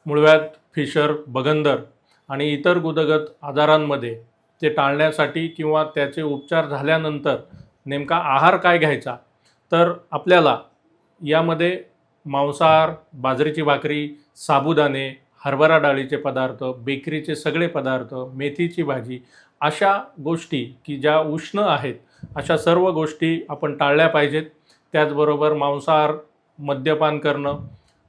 मूळव्याध, फिशर, बगंदर आणि इतर गुदगत आजारांमध्ये ते टाळण्यासाठी किंवा त्याचे उपचार झाल्यानंतर नेमका आहार काय घ्यायचा, तर आपल्याला यामध्ये मांसाहार, बाजरीची भाकरी, साबुदाणे, हरभरा डाळीचे पदार्थ, बेकरीचे सगळे पदार्थ, मेथीची भाजी अशा गोष्टी की ज्या उष्ण आहेत अशा सर्व गोष्टी आपण टाळल्या पाहिजेत. त्याचबरोबर मांसाहार, मद्यपान करणं,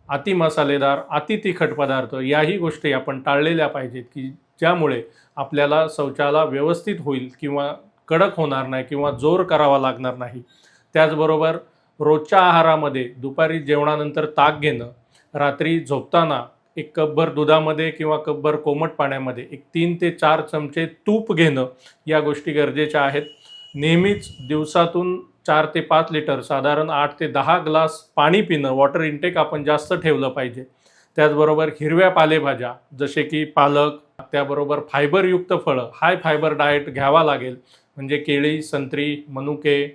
अति मसालेदार, अति तिखट पदार्थ याही गोष्टी आपण टाळलेल्या पाहिजेत की ज्यामुळे आपल्याला शौचाला व्यवस्थित होईल किंवा कडक होणार नाही किंवा जोर करावा लागणार नाही. त्याचबरोबर रोजच्या आहारामध्ये दुपारी जेवणानंतर ताक घेणं, रात्री झोपताना एक कपभर दुधामध्ये किंवा कपभर कोमट पाण्यामध्ये 3 ते 4 चमचे तूप घेणं या गोष्टी गरजेच्या आहेत. नेहमीच दिवसातून 4 ते 5 लिटर साधारण 8 ते 10 ग्लास पाणी पिणं, वॉटर इंटेक आपण जास्त ठेवलं पाहिजे. त्याचबरोबर हिरव्या पालेभाज्या जसे की पालक, त्याबरोबर फायबरयुक्त फळं, हाय फायबर डाएट घ्यावा लागेल. म्हणजे केळी, संत्री, मनुके,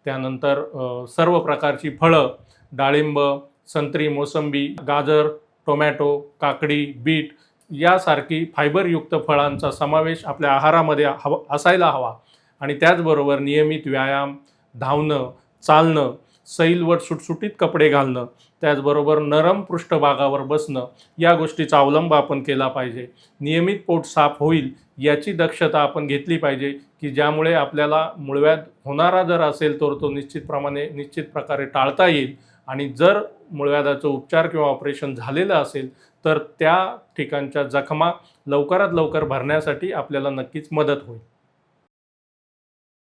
त्यानंतर सर्व प्रकारची फळं, डाळिंब, संत्री, मोसंबी, गाजर, टोमॅटो, काकडी, बीट यासारखी फायबरयुक्त फळांचा समावेश आपल्या आहारामध्ये असायला हवा. आणि त्याचबरोबर नियमित व्यायाम, धावणं, चालणं, सैलवर सुटसुटीत कपडे घालणं, त्याचबरोबर नरम पृष्ठभागावर बसणं या गोष्टीचा अवलंब आपण केला पाहिजे. नियमित पोट साफ होईल याची दक्षता आपण घेतली पाहिजे की ज्यामुळे आपल्याला मूळव्याध होणारा जर असेल तर तो निश्चित प्रकारे टाळता येईल. आणि जर मूळव्याधाचा उपचार किंवा ऑपरेशन झालेलं असेल तर त्या ठिकाणच्या जखमा लवकरात लवकर भरण्यासाठी आपल्याला नक्कीच मदत होईल.